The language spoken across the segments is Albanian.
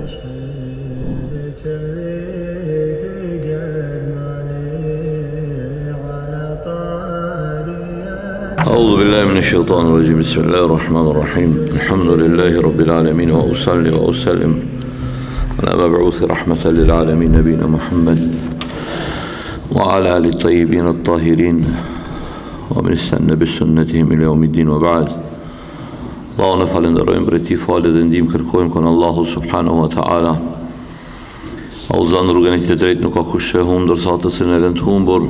أعوذ بالله من الشيطان الرجيم بسم الله الرحمن الرحيم الحمد لله رب العالمين وأصلي وأسلم على مبعوث رحمة للعالمين نبينا محمد وعلى آله الطيبين الطاهرين ومن استنى بسنتهم إلى يوم الدين وبعد الله نفعل ndërrojmë për ti falë dhe ndihmë kërkojmë kon Allahu subhanahu wa ta'ala. Udhëzon rrugën e tij të drejtë, nuk ka kush që humb ndërsa ata që në të humbur,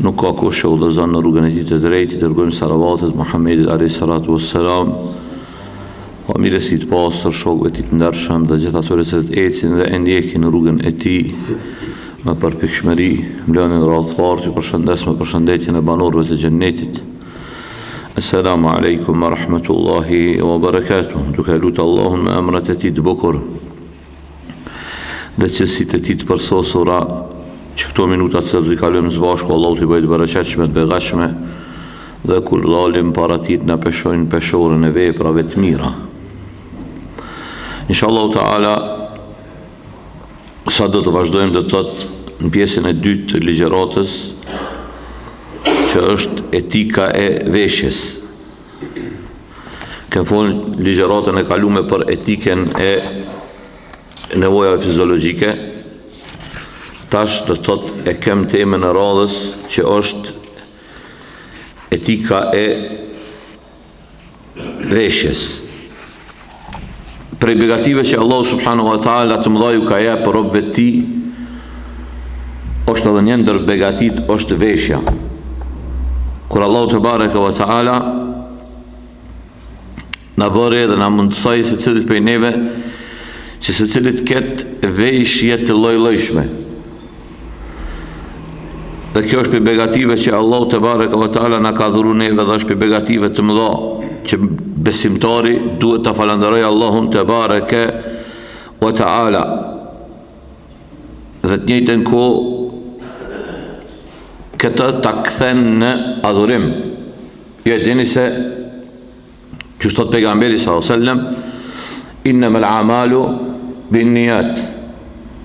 nuk ka kush që udhëzon në rrugën e tij të drejtë. Dërgojmë salavatet Muhammedit alayhi salatu wassalam, wa mirësit pastër shokëve të ndershëm dhe gjithë atyre që ecin dhe ndjekin rrugën e tij me përpikshmëri. Mbledhën radhfar të përshëndes me përshëndetjen e banorëve të xhennetit. Assalamu alaikum wa rahmatullahi wa barakatuh. Duke lutë Allahun me emrat e tij të bukur dhe qësit e tij të përsosura, që këto minutat që do t'i kalojmë së bashku, Allahu t'i bëjë të bereqetshme, të begashme, dhe kur dalim para tij na peshojnë peshorën e veprave të mira. Inshallah ta'ala, sa do të vazhdojmë dhe tëtë në pjesën e dytë të ligjeratës, që është etika e veshjes. Kënë folë ligjeratën e kalume për etiken e nevojave fiziologjike. Tash do të e kem temën e radhës që është etika e veshjes. Prej begative që Allah subhanahu wa ta'ala të mëdhaju ka jep për robëve ti, është edhe një ndër begatit është veshja. Kur Allah të bareke wa ta'ala në bëre dhe në mundësaj se cilit për neve që se cilit ketë veshje të lojlojshme. Dhe kjo është për begative që Allah të bareke wa ta'ala në ka dhuru neve dhe është për begative të mëdha që besimtari duhet të falenderoj Allahun të bareke wa ta'ala. Dhe të njëjtën ko këtë ta kthen në adhurim. Jo e dini se që thot pejgamberi sallallahu alaihi wasallam, innamal a'malu binniyat,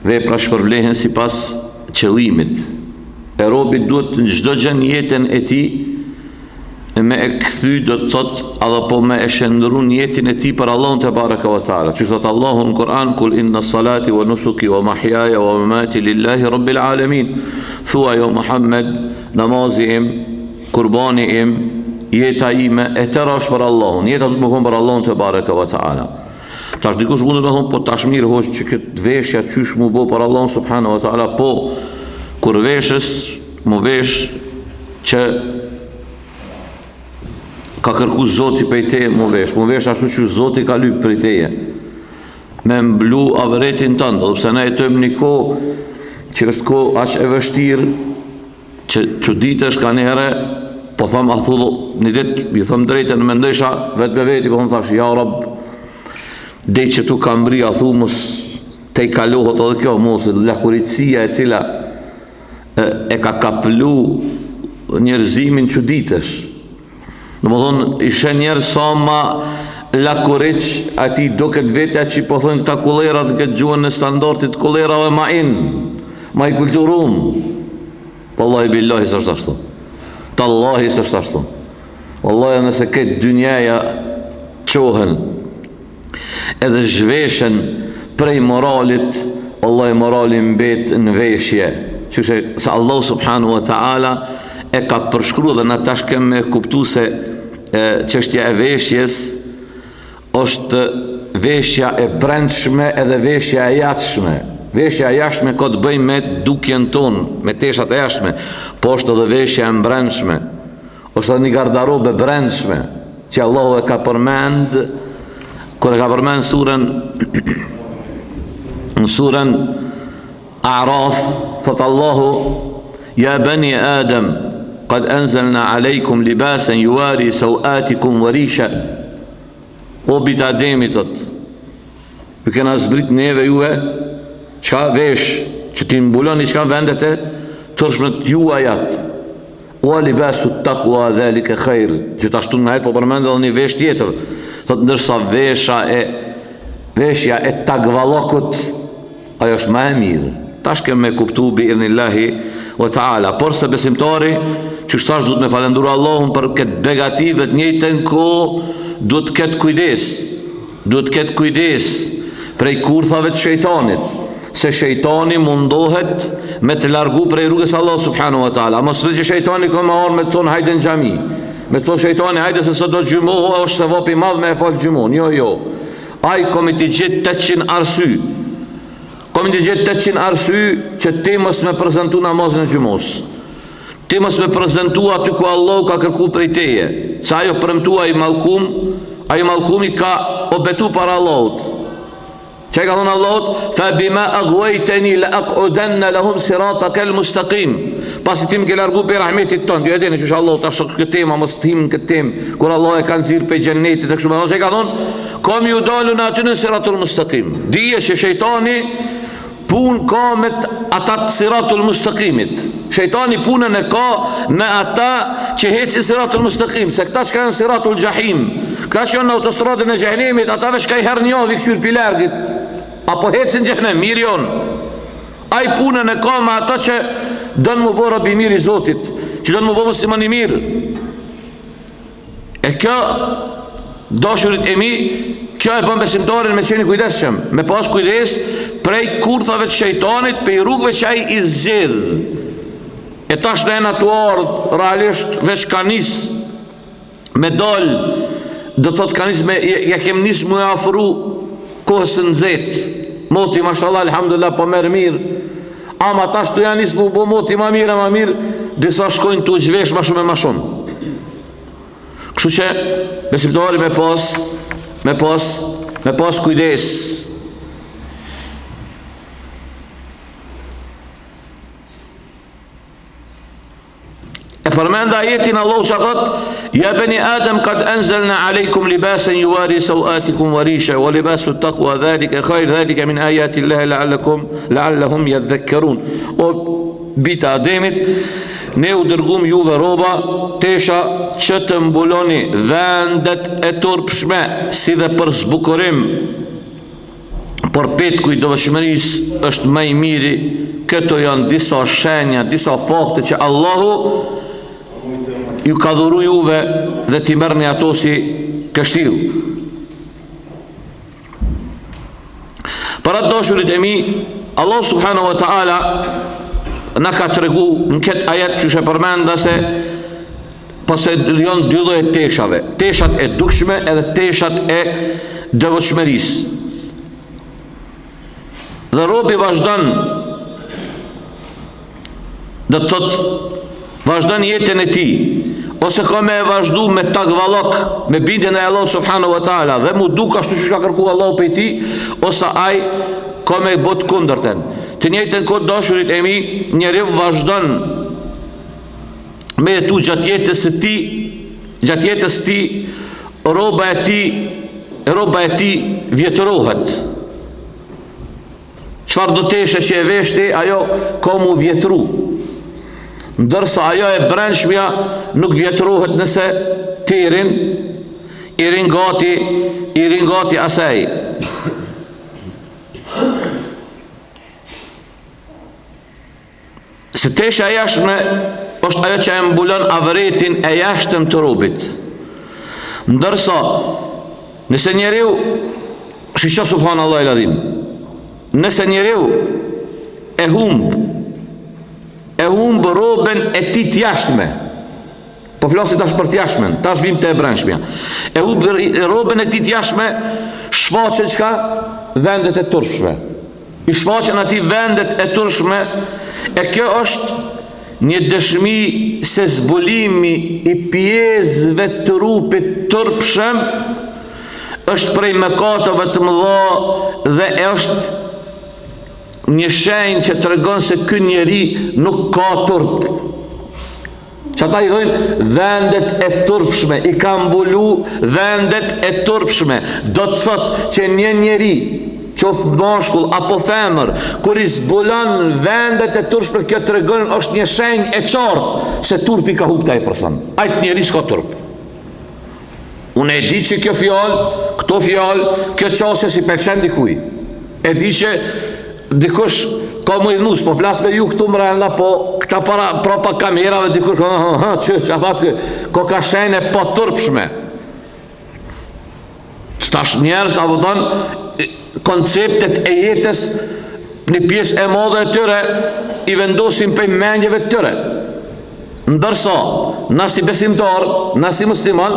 vepra shpërblehen sipas qëllimit. E robi duhet në çdo gjë në jetën e tij me e kthy, do të thot edhe po me e shndërru jetën e tij për Allahun te baraka wa taala. Që thot Allahu në Kur'an, kul inna salati wa nusuki wa mahyaya wa mamati lillahi rabbil alamin. Thua jo Muhammed, namazi im, kurbani im, jeta ime, e tëra është për Allahun. Jeta të më konë për Allahun të baraka wa ta'ala. Tash dikush mund të thonë, po tash mirë hoq që këtë veshja qysh mu bo për Allahun subhanahu wa ta'ala, po kur veshës, mu vesh që ka kërku Zoti për teje, mu vesh ashtu që Zoti ka lypë për teje, me mblu avëretin tëndë, dhe pse ne jetojmë një kohë që është ko aq e vështirë, që çuditesh ka njëherë, po thëmë a thullu, një ditë, i thëmë drejtën, me ndësha vetë me veti, po thëmë thash, ja Rab, dhe që tu ka mbri, a thumës, te i kalohet edhe kjo, mos, lakuritësia e cila e ka kaplu njerëzimin çuditesh. Në më thonë, ishe njerë sa ma lakuriq, ati do këtë vetja që po thënë këta kullerat, këtë gjuhën në standartit kullerave ma ma i kulturum. Wallahi billahi së është ashtu. Tallahi së është ashtu. Wallahi nëse këtë dynjaja qohen edhe zhveshen prej moralit, Wallahi moralin mbet në veshje. Qëshe se Allah subhanahu wa ta'ala e ka përshkru dhe në tash kemë kuptu se çështja e veshjes është veshja e brendshme edhe veshja e jashtme. Veshja e jashtme ka të bëjë me dukjen tonë, me teshat e jashtme, po është edhe veshja e brendshme. Është edhe një gardarobe brendshme, që Allahu e ka përmend, kur e ka përmend surën, në surën A'raf, thot Allahu, ja bani Adam, qad anzalna alejkum libasen juari sauatikum wa risha. O bita Ademi, thot, ju kena zbrit neve juve, qka vesh, që ti mbuloni qka vendet e tërshmet juajat. O libasu taqwa dhalike khair, që ta shtu në hajt po përmendë dhe një vesh tjetër. Thot, ndërsa vesha e veshja e tagvallokut, ajo është më e mirë. Tash kemë me kuptu bi idhnillahi wa ta'ala. Por se besimtari që shtash duhet me falenduru Allahun për këtë begati dhe të njëjtën kohë duhet këtë kujdes. Duhet këtë kujdes prej kurthave të shejtanit, se shejtani mundohet me të largu prej rrugës Allah subhanahu wa ta'ala. Mos rrë që shejtani ka më orë me të thonë hajde në xhami, me të thonë shejtani hajde se sot do të gjymohu, është se vapi madh me e falë gjymon. Jo. Ai komi të gjithë 800 arsy. Komi të gjithë 800 arsy që ti mos me prezentu namazin e gjymos. Ti mos me prezentu aty ku Allah ka kërku prej teje. Sa ajo premtua i mallkumi ka obetu para Allahut. Që ka thonë Allahut, fa bima aghwaytani la aqudanna lahum siratakal mustaqim. Pasi ti më ke largu për rahmetit tonë, ju e dini që Allah ta shok këtë temë, mos tim këtë temë, kur Allah e ka nxirr pe xhenetit e kështu me radhë. Që ka thonë, kom ju dalun aty në siratul mustaqim. Dije se shejtani pun ka me ata të siratul mustaqimit. Shejtani punën e ka me ata që heci siratul mustaqim, se këta që kanë siratul xahim, këta që janë në autostradën e xhenemit, ata veç ka i hernjovi këshyr pi largit, apo hecin xhenem, mirë jonë. Ai punën e ka me ata që dënë më bo rabi mirë i Zotit, që dënë më bo musliman i mirë. E kjo, dashurit e mi, kjo e bën besimtarin me qeni kujdesshëm, me pas kujdes prej kurthave të shejtanit, prej rrugëve që ai i zgjedh. E tash në natuar, realisht veç kanis me dal, do të thot kanis me ja kem nis më afru kohës së nxehtë. Moti mashallah alhamdulillah po merr mirë. Ama tash të janë nisë më moti ma mirë, disa shkojnë të zhvesh ma shumë. Kështu që besimtari me pas kujdes. E përmenda ajetin Allah që thot, ja bani Adam kad anzalna alejkum libasen juari sawatikum warisha, wa libasu taqwa dhalika khayr, dhalika min ajati Allahi la'allahum yadhakkarun. O bita Ademit, ne u dërgum juve roba, tesha që të mbuloni vendet e turpshme, si dhe për zbukurim, për petku i doveshmëris është më i miri. Këto janë disa shenja, disa fakte që Allahu ju ka dhuru juve dhe ti mërni ato si kështill. Për atë dashurit e mi, Allah subhanahu wa ta'ala në ka të regu në këtë ajet që shë përmenda se pase janë dy lloje teshave, teshat e dukshme edhe teshat e devotshmëris. Dhe robi vazhdan, dhe të thot vazhdan jetën e ti, ose ka me vazhdu me takvallok, me bindjen e Allah subhanahu wa ta'ala, dhe mu duk ashtu që ka kërku Allah për ti, ose aj ka me bot kundërten. Të njëjtën kohë dashurit e mi, njeri vazhdan me jetu gjatë jetës ti, roba e ti vjetërohet. Çfarë do teshe që e veshti, ajo ka mu vjetru. Ndërsa ajo e brendshmja nuk vjetërohet nëse tirin i ringati asaj. Se tesha e jashtme është ajo që e mbulon avretin e jashtëm të robit. Ndërsa nëse njeriu, shisha subhanallahu el-azim, nëse njeriu e humbë robën e ti t'jashtme, po flasit tash për t'jashtmen, tash vim të e brendshmja, e humbë robën e ti t'jashtme, shfaqen qka? Vendet e turpshme. I shfaqen ati vendet e turpshme, e kjo është një dëshmi se zbulimi i pjesëve të trupit turpshem është prej mëkateve të mëdha dhe është një shenjë që të regon se ky njeri nuk ka turp. Që ata i dhojnë vendet e turpshme, i ka mbulu vendet e turpshme. Do të thot që një njeri, qoftë mashkull apo femër, kur i zbulon vendet e turpshme, kjo të regon është një shenjë e qartë se turpi ka hupta e person. Ajtë njeri s'ka turp. Unë e di që kjo fjallë, këto fjalë, kjo qasje si pëlqen dikuj. E di që dikush ka më nus, po flas me ju këtu mrenda, po këta para kamerave dikush që thatë ko ka shenjë pa turpshme. Tash njerëz apo don konceptet e jetës në pjesë e madhe e tyre i vendosin për mendjeve të tyre. Ndërsa, na si besimtar, na si musliman,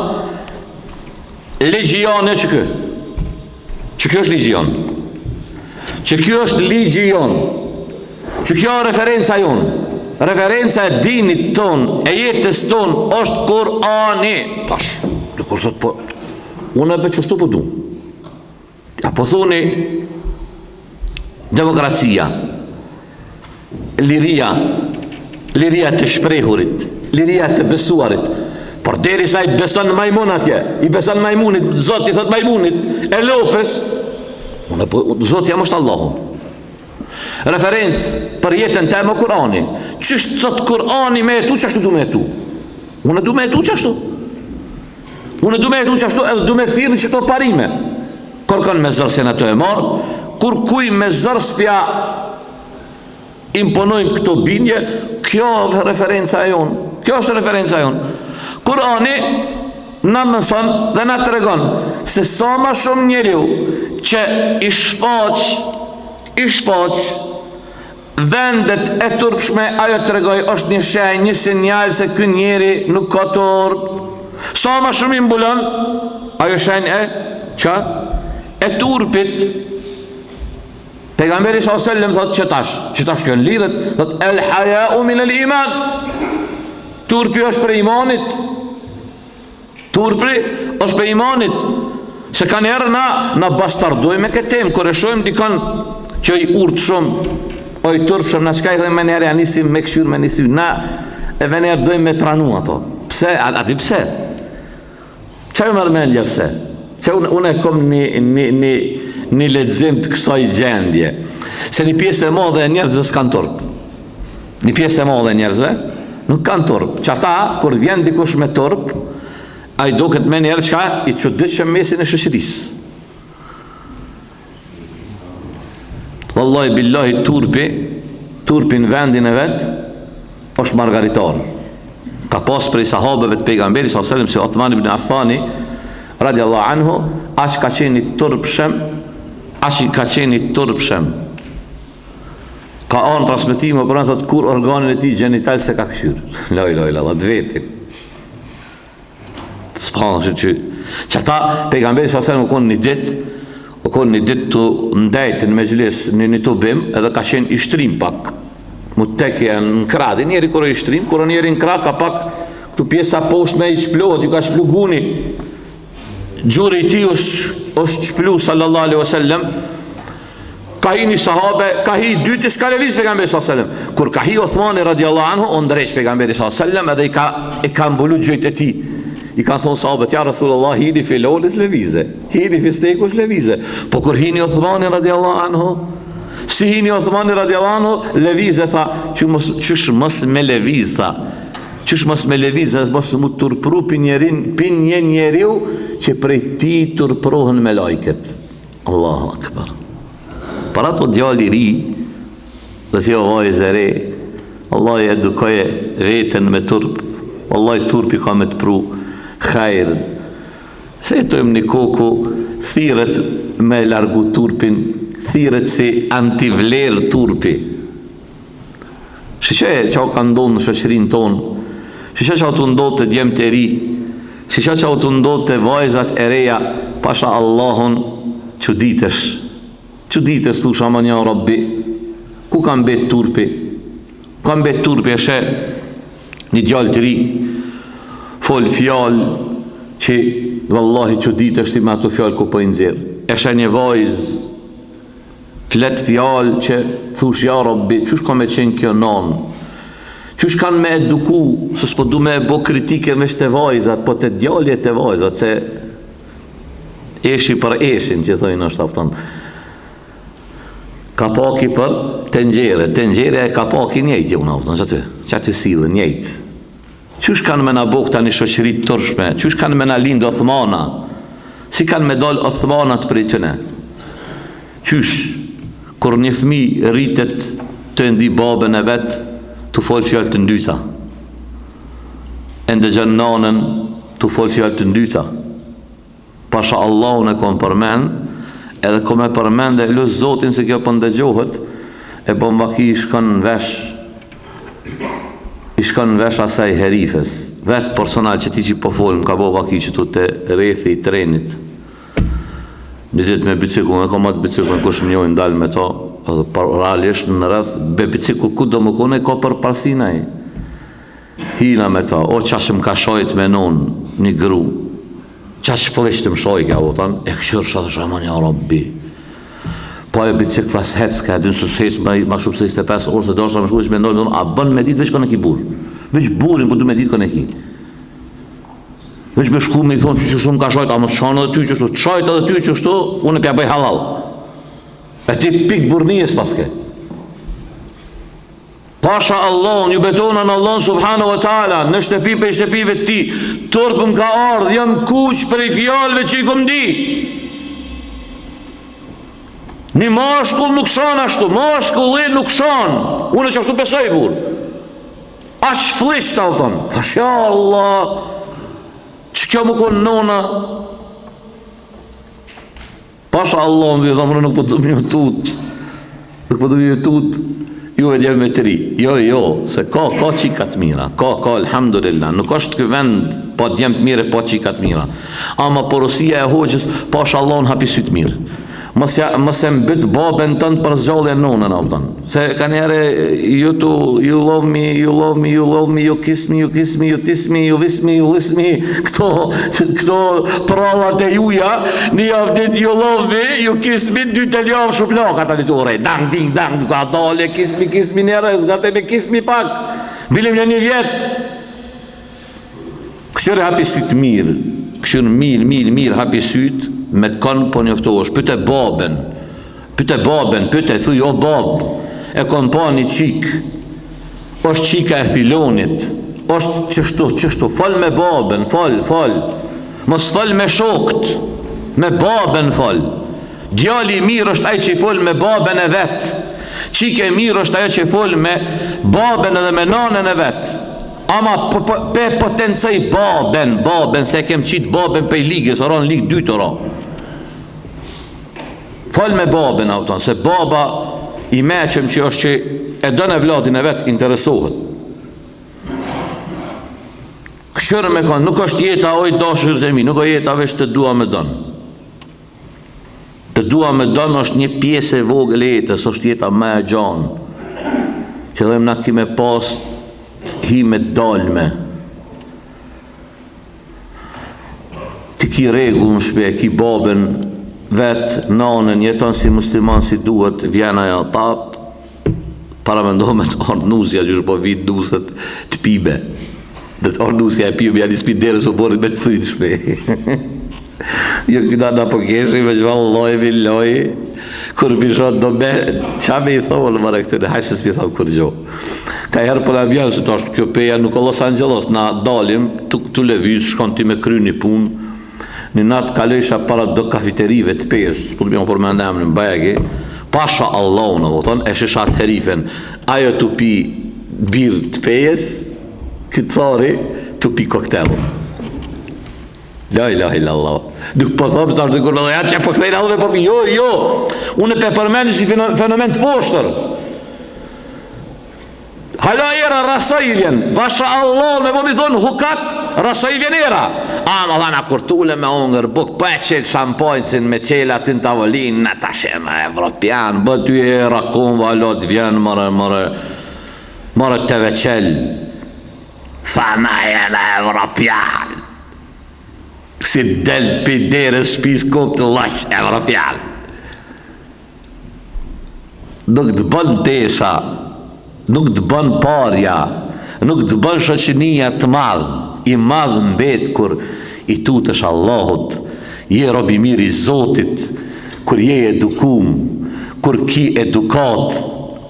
legjion e që kjo është legjion. Që kjo është legjion. Që kjo është referenca jonë. Referenca e dinit ton, e jetës ton, është Kurani. Tash, të kushtot po, unë e be qështu po du. Ja po thuni, demokracia, liria të shprehurit, liria të besuarit, por deri sa i beson majmun atje, i beson majmunit, Zoti thot majmunit, e lopës, Zoti jam është Allahu. Referencë për jetën te më Kurani, qështë thot Kurani me etu, qështu du me etu? Unë du me etu qështu? Unë du me etu qështu, edhe du me thirë që to parime. Kërkon me zërë se në të e marë, kur kuj me zërë spja imponojnë këto bindje, kjo është referenca e jonë. Kjo është referenca e jonë. Kurani në mëson dhe në të regon se sa ma shumë njeriu që i shfaq vendet e turpshme, ajo të regoj është një shenjë, një sinjal se kë njeri nuk ka turp. Sa ma shumë i mbulon, ajo shenjë e turpit. Pejgamberi s.a.s. thot që tash kënë lidhet, thot el hajau min el iman. Turpi është për imanit. Turpi është për imanit. Se ka njerë na bastardojme këtë temë, kër e shojmë dikon që i urtë shumë, o i turp shumë, na qka i dhe me njerë janë nisim me këshur me nisim, na e me njerë dojmë me tranu ato. Pse? Ati pse? Që e mërmenja pse? Që unë e kom një lexim të kësaj gjendje. Se një pjesë e madhe e njerëzve s'kan turp. Një pjesë e madhe e njerëzve nuk kanë turp. Që ata, kur vjen dikush me turp, a i do këtë me njerë qka i çuditshëm mesin e shoqërisë. Wallahi billahi turpin vendin e vetë është margaritar. Ka pas prej sahabëve të pejgamberit sallallahu alajhi wasallam si Uthman ibn Affani radiallahu anhu, aq ka qenë i turpshëm. Ka anë transmetime për anë thot kur organin e tij gjenital se ka këshyr. La, të vetin. S'panë që ata pejgamberi sallallahu alajhi wasallam u konë një ditë të ndajtë në mejlis një të bim, edhe ka qenë i shtrim pak. Mu tekje në kradi, njeri kërë i shtrim, kërë njeri në krad ka pak këtu pjesa poshtë me i qplohet, ju ka qplu guni. Gjuri i ti është qplu sallallahu alaihi wasallam, ka hi një sahabe, ka hi dyti s'ka leviz pejgamberi sallallahu alaihi wasallam. Kur ka hi Uthmani radiallahu anhu, o ndreq pejgamberi sallallahu alaihi wasallam, edhe i ka mbulu gjojt e ti. I kanë thonë sahabët, ja Rasulullah, hini filonis levize, hini fistekus levize. Po kur hini Uthmani radiallahu anhu, si hini Uthmani radiallahu anhu, levize tha, qësh mës me leviz, tha, qësh mës me leviz, dhe mës mu turpru pin një njeriu, që prej ti turpruhen me lajket. Allahu akbar. Para to djali ri, dhe thjo vaj zere, Allah i edukoje vetën me turp, Allah i turpi ka me të pru, khajr. Se jetojmë një koku, thiret me largu turpin, thiret si antivler turpi. Shqe që ka ndonë në shoqërin tonë, shqe që të ndonë të djemë të ri, shqe që të ndonë të vajzat e reja, pasha Allahun, quditës thu shama një rabbi, ku kam bet turpi? Kam bet turpi e shë një djallë të ri, fol fjallë që vallahi qudit është i me ato fjallë ku po i nëzirë. Eshe një vajzë, flet fjallë që thush ja rabbi, qësh ka me qenë kjo nanë? Qësh kanë me eduku, së s'po du me bo kritike me shte vajzat, po të djallje të vajzat, se eshi për eshin, që thojnë është afton. Kapaki për tengjere e kapaki njejt, jo në afton, që aty silë njejt. Qësh kanë me na bok ta një shoqërit tërshme, qësh kanë me na lindë Othmana, Si kanë me dalë Othmanat për i tëne? Qysh, kur një fëmi rritet të ndi babën e vetë, të folë fjallë të ndyta. E ndëgjën nanën, të folë fjallë të ndyta. Pasha Allahun e kom përmen, edhe kom e përmen dhe lusë Zotin se kjo për ndëgjohet, e bombaki i shkon në vesh, asaj herifes, vetë personal që ti që po folëm, ka bo vaki që tu të rethi i trenit. Një ditë me biciklu, me komat biciklu, me kush më njojnë dalë me to, edhe realisht në rrëth, be biciklu ku do më kone, ka për parsina i. Hina me to, o qash më ka shojt me non, një gru, qash flisht më shoj kja votan, e këshur shatë shaman ja rabbi. Po e bicikla s'hec, ka edhe nësë s'hec ma shumë se 25 orë, se do është më shkuj që me ndonë, a bën me ditë veç ka në ki burë. Veç burin, po du me ditë ka në ki. Veç me shku me i thonë që shumë ka shajt, a më të shanë edhe ty që shtu, të shajt edhe ty që shtu, unë e pja bëj halal. E ti pik burnijes paske. Pasha Allah, ju betonën Allah subhanahu wa ta'ala, në shtepi për shtepive ti, tërpëm ka ardhë, jam kush për i fjallëve që i kom di. Një mashkull nuk shanë ashtu, mashkullin nuk shanë, unë që ashtu besoj burë. Ashtë flisht të altën, thash, ja Allah, që kjo më konë nona? Pasha Allah më vjë, nuk po të më një tut, ju e djevë me të ri. Jo, se ka qikat mira, ka, alhamdulillah, nuk është kë vend, pa djemë të mire, pa qikat mira. Ama porosia e hoqës, pasha Allah në hapisyt mirë. Mëse mbët babën tënë për zgjallje nonën apëtën. Se ka njerë, you love me, you kiss me, you tiss me, you wish me, you wish me. Këto prallat e juja, një avdit you love me, you kiss me, dy të ljavë shuplaka të një të urej. Dang, ding, dang, ka dole, kiss me njerë, zgate me kiss me pak. Vilim një vjetë. Këshërë hapi sytë mirë, këshërë mirë hapi sytë, me kanë po njoftohesh, pyte babën, thuj, o babë, e kanë pa një qikë, është qika e filonit, është qështu, fal me babën, fal, mos fal me shokt, me babën fal. Djali mirë është ai që i fol me babën e vetë, qike mirë është ai që i fol me babën edhe me nanën e vetë. Ama pe potencej babën, se kem qitë babën pe i ligës, oran ligë 2 të ra. Fal me babën auton, se baba i meqëm që është që e dënë e vladin e vetë, interesohet. Këshërë me kanë, nuk është jeta oj dashërët e mi, nuk është jeta veç të dua me dënë. Të dua me dënë është një pjesë e vogël e jetës, është jeta me e gjanë, që dhe më na kime pas hi me dalme. Ti ki regu në shpe, ki babën, vetë, nanën, jeton si musliman si duhet, vjena ja tap, para me ndohme të ardnusja, gjysh po vitë duset të pibe. Dhe të ardnusja e pibe, ja një spiderës u borit me të thujnë shpe. Jo këta në përkeshi, me që valloj, kur pishot do me, qa me i thonë, mëre këtëre, hajse s'pi thonë kur gjo. Ka herë për e bjanë, se të është kjo peja, nuk o Los Angeles, na dalim, të leviz, shkon ti me kry një punë, një natë kalesha para do kafeterive të pejës, s'pu të bjën për me ndem në mbegi, pasha Allah në votën, e shishat herifen, ajo të pi birë të pejës, këtë thari, të pi koktel. La ilaha illallah. Duk po thëmë të ashtë dëkur, ja që po këthejnë alve po pi, jo, unë e pe përmeni si fenomen të poshtër. Hala era rasa i vjen, vasha Allah me po mi thonë hukat, rasa i vjen era. Ama dhana kur tule me ongër buk, po e qelë shampojcin me qelat në tavolin, në ta shema evropian, bë ty era kun valot vjen, mërë të veqel, fana jena evropian, si del piderës shpis kuk të lash evropian. Nuk të bën desha, nuk të bën parja, nuk të bën shoqënia të madhë, i madhë mbet kur i tutesh Allahut, je robi mirë i Zotit, kur je edukum, kur ki edukat,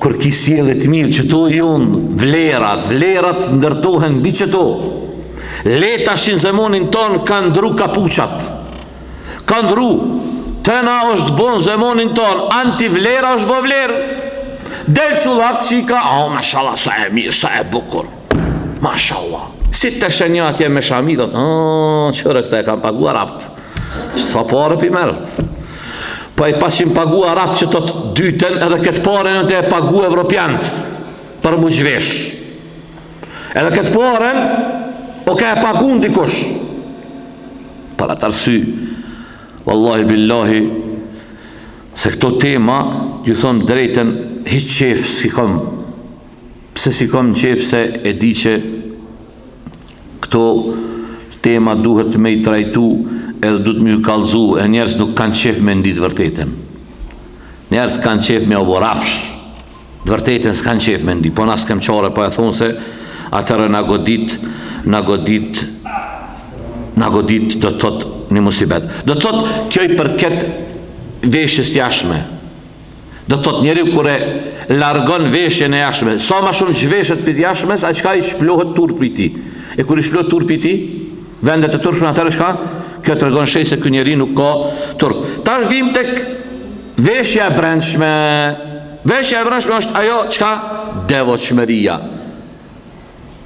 kur ki sjellet mirë që to jonë, vlerat ndërtohen bi që to. Letashin zemonin ton kanë ndru kapuqat, Ka ndru. Tëna është bon zemonin ton, anti-vlera është bë vlerë. Del cullak qika, mashallah, sa e mirë, sa e bukur. Mashallah. Si të shenjatje me shamidot, qërë këta e kam pagua rapt. Sa pare pi merë. Pa i pasim pagua rapt që të të dyten, edhe këtë pare në të e pagu evropiant, për mu gjvesh. Edhe këtë pare, o ka e pagu në dikush. Për atë arsy, wallahi billahi, se këto tema, ju thonë drejten, hiq qef si kom. Pse si kom qef se e di që këto tema duhet me i trajtu edhe duhet me ju kalzu, e njerës nuk kanë qef me ndi të vërtetën. Njerës kanë qef me oborafsh, të vërtetën s'kanë qef me ndi, po na s'kem qare, po e thonë se atërë na godit do të thot një musibet. Do të thot kjo i përket veshjes jashme. Do të thot njeri kure largon veshjen e jashme, sa ma shumë zhveshet për jashmes, a qka i shplohet turp i ti. E kur i shplohet turp i ti, vendet e turp në atërë shka, kjo të regon shej se kë njeri nuk ka turp. Ta është vim tek veshja e brendshme. Veshja e brendshme është ajo qka devoqëmëria.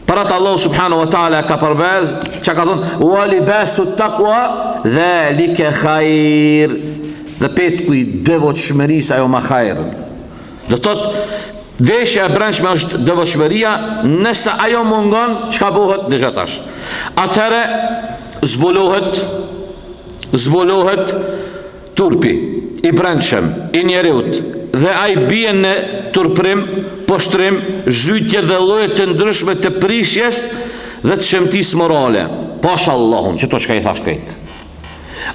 Parat Allah subhanahu wa ta'ala ka përbez, që ka thonë, wa libasu taqwa dhalika khair. Dhe petë kuj devoqëmëris ajo ma khair. Dhe tot, veshja e brendshme është devoqëmëria, nëse ajo mungon, qka bohet në gjatash. Atëhere, zbolohet turpi, i brendshëm, i njeriut, dhe a i bie në turprim, poshtrim, zhytje dhe lloje të ndryshme të prishjes dhe të shëmtis morale. Pasha Allahun, që to qka i thash këtë.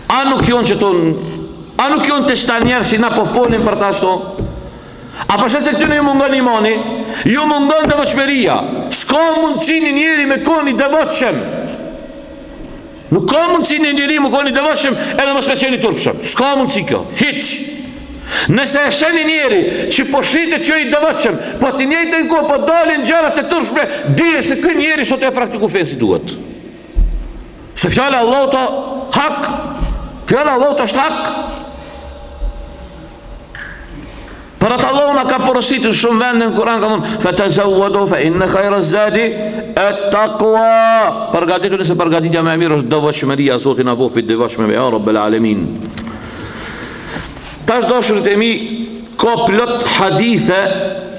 A nuk jon të shta njerë si na po folin për ta shto? A përshë se këtyne ju mungon imani, ju mungon devoqëmëria. S'ka mundësi një njeri me koni devoqëm. Nuk ka mundësi një njeri me koni devoqëm edhe mos me qeni turpshëm. S'ka mundësi kjo, hiq. Nëse e sheni njeri që po shritet që i devoqëm, po të njëjtën kohë po dalin gjërat e turpshme, dije se ky njeri sot e praktiku fenë si duhet. Se fjala Allah të hak, fjala Allah të është hak. Për atë Allah në ka porositin shumë vendin në Kur'an ka thonë fatazawwadu fa inna khayra zadi at-taqwa. Përgatitu nëse përgatitja më e mirë është devotshmëria, Zoti na bëfë devotshëm ya Rabbel Alamin. Tash dashurit e mi ka plot hadithe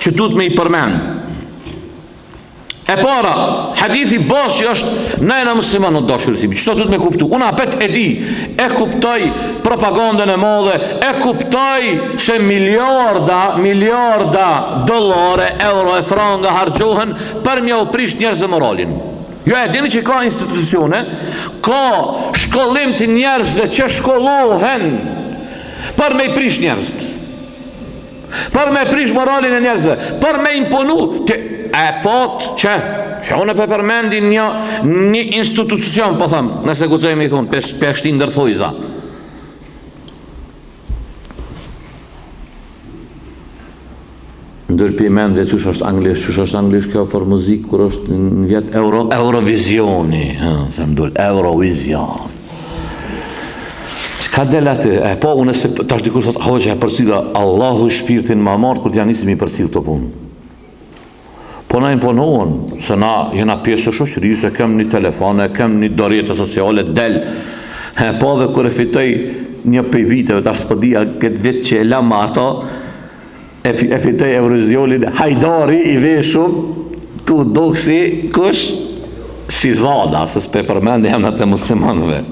që duhet me i përmend. E para, hadithi bashi është nëjna muslimanët dashurit e mi. Qëto duhet me kuptu? Unë apet e di, e kuptoj propagandën e madhe, e kuptoj se miliarda dollare, euro e franga hargjohen për mja u prish njerëzve moralin. Jo e dini që ka institucione, ka shkollim të njerëzve që shkollohen për me i prish njerëzve, për me i prish moralin e njerëzve, për me imponu e pot që unë e përmendi një institucion, po thëmë, nëse gucojme i thonë, peshtin ndërthojza. Ndërpi mende qësh është anglisht kjo për muzikë, kur është në vjetë Eurovisioni, Eurovision. Ka del aty, po unë se tash dikur thot, hoqë e përcila, Allahu shpirtin ma marë, kur t'ja nisim i përcil të punë. Po na imponohen, se na jena pjesë e shoqëri, se kem një telefone, kem një dorjete sociale, del. Po dhe kur e fitoj një prej viteve, tash s'pëdia këtë vit që e lama ato, e fitoj Eurovisionin, hajdari i veshum, tu doksi, kush? Si zada, se s'pe përmendi jam në të muslimanëve.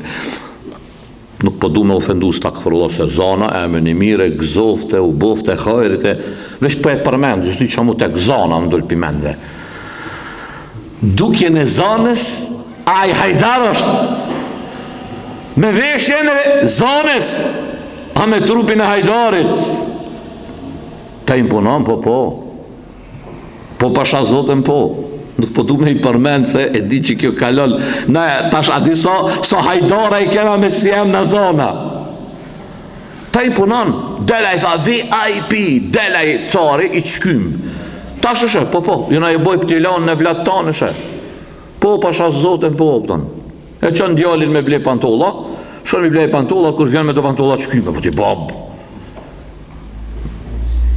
Nuk po du me ofendu stakfirullah se zana, e një mire, gëzofte, u bofte, hajrite, veç po e përmend, gjithë që mu të gëzana më dulë pimendve. Dukje në zanës, a i hajdar është, me veshjen e zanës, a me trupin e hajdarit. Ta imponon, po pasha zotën po. Nuk po du me i përmend se e di që kjo kalon. Na tash a di so hajdara i kena me si jem në zona. Ta i punon, dela i tha VIP, dela i cari i qkym. Tash është, po, jona i boj pëtilan në vlatë tanë është. Po, pasha zotën po, pëton. E qënë djallin me ble pantolla, Shumë i blej pantolla, kur vjen me do pantolla çkyme, po ti bab.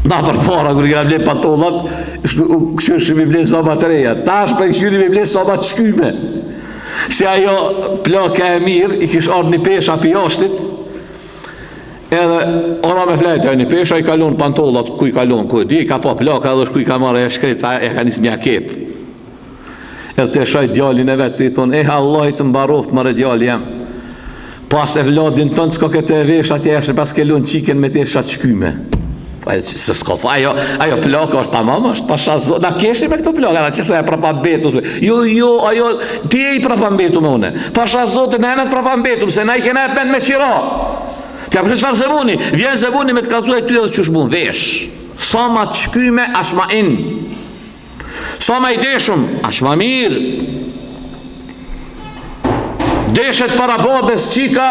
Na për para, kur i blej pantollat, kështu i blej soba të reja. Tash për kështu i blej soba çkyme. Se ajo plaka e mirë, i kish ardhur një pesha për jashtit, edhe ona me flejtë, një pesha i kalon pantollat, ku i kalon, ku di, ka pa plaka edhe shku i ka marrë e shkret, e ka nisë mja kep. Edhe të shaj djallin e vetë, të i thonë, Allah i të mbaroft mërë djalli jem. Pas e vladin tënë, s'ka këtë e vesh atje eshte, pas kelon qiken me të shatë shkyme. Se s'ka fa, ajo plaka është tamam, është pasha zotë, na keshi me këto plaka, da qëse e prapambetu, jo, ajo, ti e i prapambetu me une, pasha zotë, në enet prapambetu, se na i kena e pend me qira. Tja përshë qëfar zevuni, vjen zevuni me të kalzu e ty edhe qësh mund vesh, sa ma të shkyme, ash ma in, sa ma i deshum, ash ma mirë, deshet para babes qika,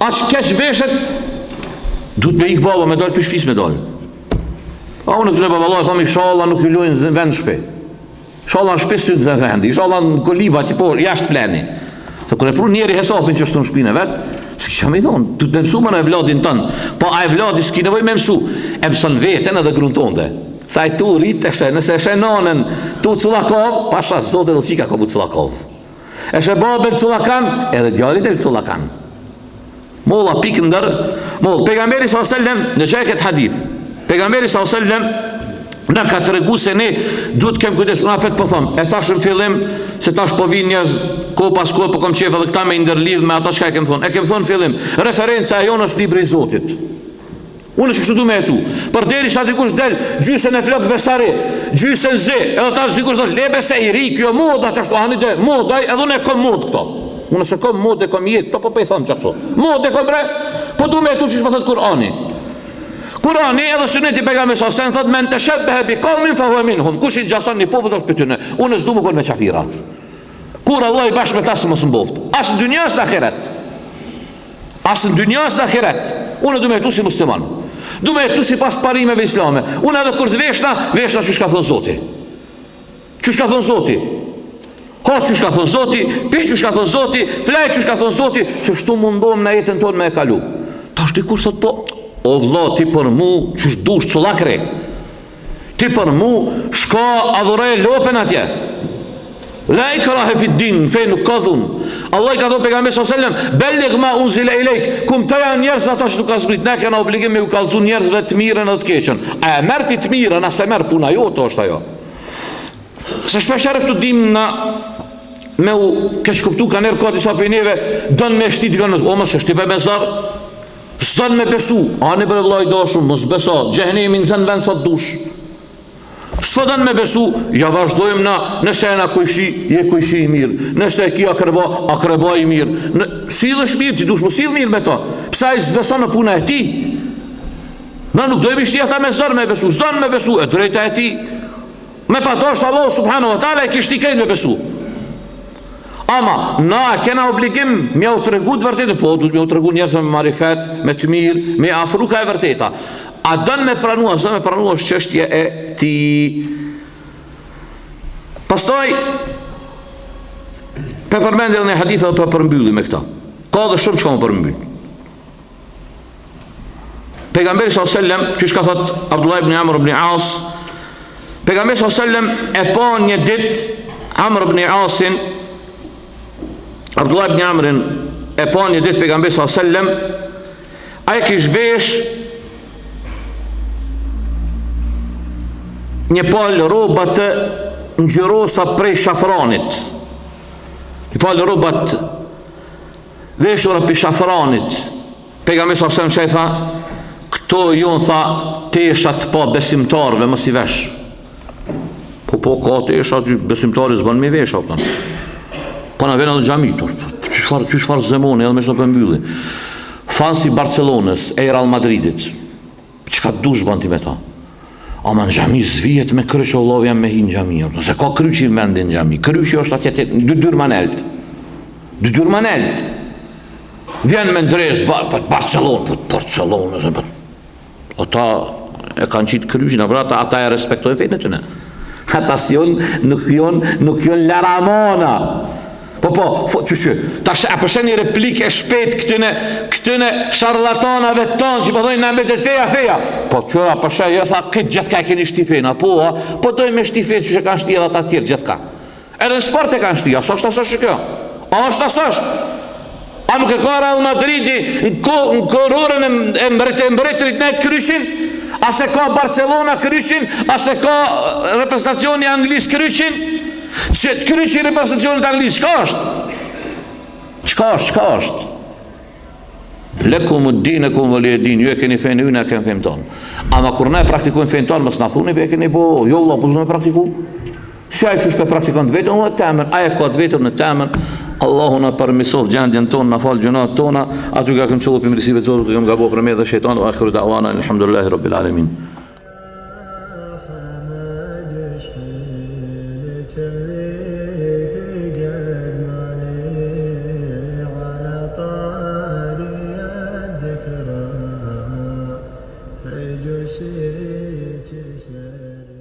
ash keq veshet, du të me ikë baba me dalë për shpis me dalë. A unë këtë e babaloj, thami, shala nuk i lojnë zë vend shpe. Shala në shpe së të zë vendi, shala në koliba, tipo, jashtë fleni. Të kërë e pru njeri hesapin që është në shpinë e vetë, s'ki që me i thonë, du të me mësu më në e vladin tënë, po a e vladi s'ki nevoj me mësu, e mësën vetën edhe gruntonde. Sa i tu rritë e shë, nëse e shë nanën tu culakov, pasha zote dhe qika ka bu culakov. E shë babën culakan, edhe djallit e culakan. Molla pikë ndër, pejgamberi s.a.s. në që e këtë hadith, pejgamberi s.a.s. në ka të regu se ne duhet kem kujdes, unë apet po thëmë, e tash në fillim, se tash po vinë njëz, ko pas ko, po kom qef edhe këta me ndërlidh me ata që ka e kem thonë, e kem thonë fillim, referenca e jonë është libri i Zotit. Unë që shtu me e tu, për deri sa dikush del, gjysën e flok vesari, gjysën zi, edhe tash dikush dhe lebe se i ri, kjo moda që ashtu, anite, modaj, edhe unë e kom mod këto. Unë se kom mod e kom jetë, po i thonë që këto. Mod e kom bre, po du me e tu që shpa thëtë Kurani. Kurani edhe suneti pejgamberi s.a.s. thëtë men të shabbaha bi qawmin fa huwa minhum. Kush i gjason një popull është për tyne. Unë s'du më konë me qafira. Kur Allah i bashkë me ta se më së mboft. Asë në dynjas në ahiret. Asë në dynjas në ahiret. Unë du me e tu si musliman. Du me e tu si pas parimeve islame. Unë edhe kur të veshna që shka thonë Zoti. Që shka thonë Zoti. Ha që shka thonë Zoti, pi që shka thonë Zoti, flaj që shka thonë Zoti, që shtu mundohem në jetën tonë me e kalu. Ta shti kur thot po, o vla, ti për mu, që shdush culakre, ti për mu, shka adhurej lopen atje. La i krahe fit din, fej nuk ka dhunë. Allah i ka thonë pejgamberi s.a.s. Bellig ma unzile i lejk, kum të janë njerëz ata që tu ka zbrit, ne kena obligim me u kalzu njerëzve të mirën edhe të keqen. A e merë ti të mirën, a se merë puna jo, të është ajo. Se shpesherë këtu dim na me u kesh kuptu ka nërë ka disa për neve dënë me shtit gënë o mësë shtipe me zarë zënë me besu anë i bre vlaj dashur mësë besa gjehnemi në zënë vend sa të dush së dënë me besu ja vazhdojmë na nëse e na kujshi je kujshi i mirë nëse e ki akreba i mirë silësh mirë ti dush më silë mirë me ta pësa i zbesa në puna e ti na nuk dojmë ishti ata me zërë me besu zënë me besu e drejta e ti me padosh Allah subhanahu wa ta'ala e kishti kejt me besu. Ama, na kena obligim me u të regu të vërtetë, po, du të me u të regu njerëzve me marifet, me të mirë, me afru ka e vërteta. A dënë me pranua, zë me pranua është qështje e ti. Pastaj, për përmendje në hadithë dhe për përmbylli me këta. Ka dhe shumë që ka më përmbylli. Pejgamberi s.a.s. që shka thot Abdullah ibn Amr ibn As, pejgamberi s.a.s. e pa një dit Amr ibn Asin, Abdullah ibn Amrin e pa një dit pejgamberi s.a.s. a e kish vesh një palë robat të ngjyrosa prej shafranit. Një palë robat veshura për shafranit. Pejgamberi s.a.s. që e tha këto jonë tha teshat pa besimtarve mos i vesh. Po ka teshat besimtari zban me vesh ato. Po na vjen edhe xhamitur. Çfarë zemoni edhe me çdo përmbylli. Fansi Barcelonës, e Real Madridit. Çka dush bën ti me ta? Ama në xhami zvihet me kryq Allah jam me hin xhami. Se ka kryqi në vendin xhami. Kryqi është atje dy dyrmanelt. Dy dyrmanelt. Vjen me ndres Barcelonës. Ata e kanë qitë kryqin, ata e respektojnë fejnë të ne. Ata si nuk jon laramona. Tash e përshen një replik e shpejt këtyne sharlatanave tonë që po thojnë na mbetet feja. Po qëra përshen, jo tha këtë gjithka e keni shti fejna, po dojnë me shti fejt që kanë shti edhe ata tjerë gjithka. Edhe në sport e kanë shti, aso është kjo. A nuk e ka Real Madridi në kororën e mbretërit në kryqin? A se ka Barcelona kryqin? A se ka reprezentacioni anglis kryqin? Që të kryqin reprezentacionit anglis, Qka është? Lekum dinekum valiedin, ju e keni fejnë ju, ne e kemi fejnë tonë. Ama kur ne praktikojnë fejnë tonë, mësë në thuni, be e keni bo, jo Allah, po zhune praktiku. Si ajë që shpe praktikon të vetën, në temen, aje ka të vetën në temen, Allahu në përmisof gjendjen tonë, në falë gjënat tona, aty ka këmë qëllu për mirësive të zotë, këmë gabo për me dhe shëjtanë, wa akhiru da'wana, alhamdulillahi rabbil alamin. Hey,